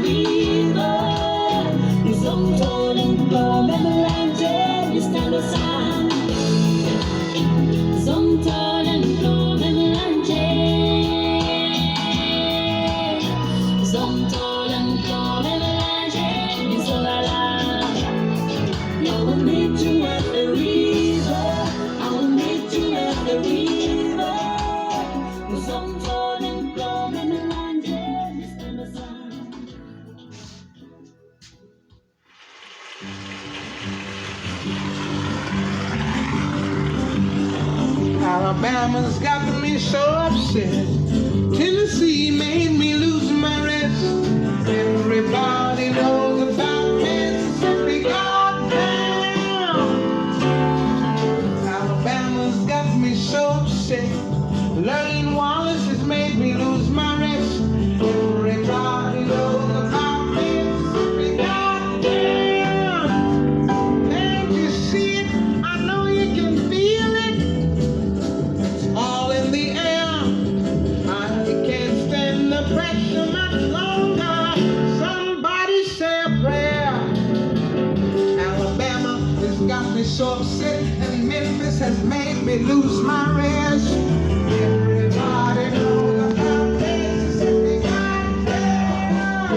river. Som tåren blå med melange i stand och sand. Som tåren blå med melange. Som tåren blå med melange i solala. I will meet you at the river. I will meet you at the river. Som tåren blå med melange i stand och sand. Alabama's got me so upset. Tennessee made me lose my rest. Everybody knows about Mississippi. Goddamn! Alabama's got me so upset. Learning Wallace has made me lose my rest. Everybody knows about Mississippi. Goddamn! Can't you see it? I know you can feel it. All in the air. I can't stand the pressure much longer. Somebody say a prayer. Alabama has got me so upset, and Memphis has made me lose my rest. Everybody knows about Mississippi. Goddamn.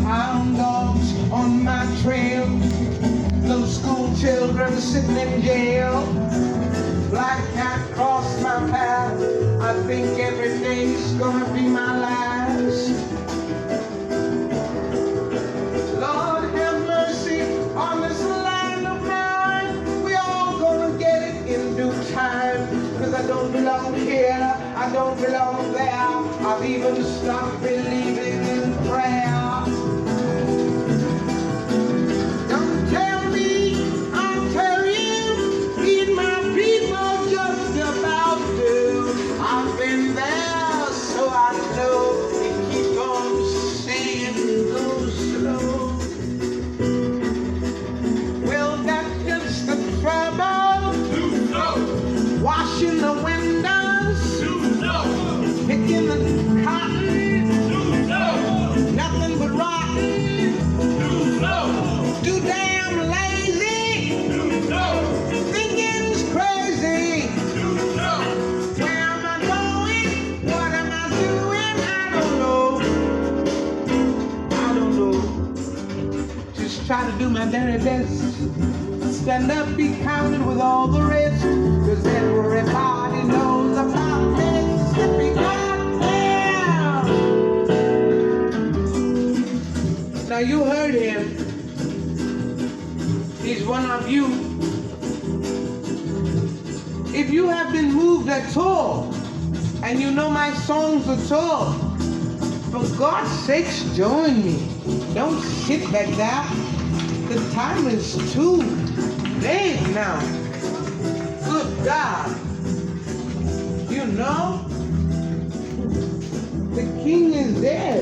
Hound dogs on my trail, those school children sitting in jail. Black cat crossed my path. I think every day's gonna be my last. Lord have mercy on this land of mine. We all gonna get it in due time. Cause I don't belong here, I don't belong there. I've even stopped believing in prayer. Don't tell me, I'll tell you. Feed my people just about to. I've been there, so I know. We keep on saying go slow. Well, that's just the trouble. Washing the windows, picking the cotton, nothing but rotten. Too damn lazy, thinking's crazy. Where am I going? What am I doing? I don't know. I don't know. Just try to do my very best. Stand up, be counted with all the rest. Cause everybody knows about Mississippi. Goddamn! Now you heard him. He's one of you. If you have been moved at all, and you know my songs at all, for God's sakes, join me. Don't sit back there. The time is too late now. Good God. You know, the king is dead.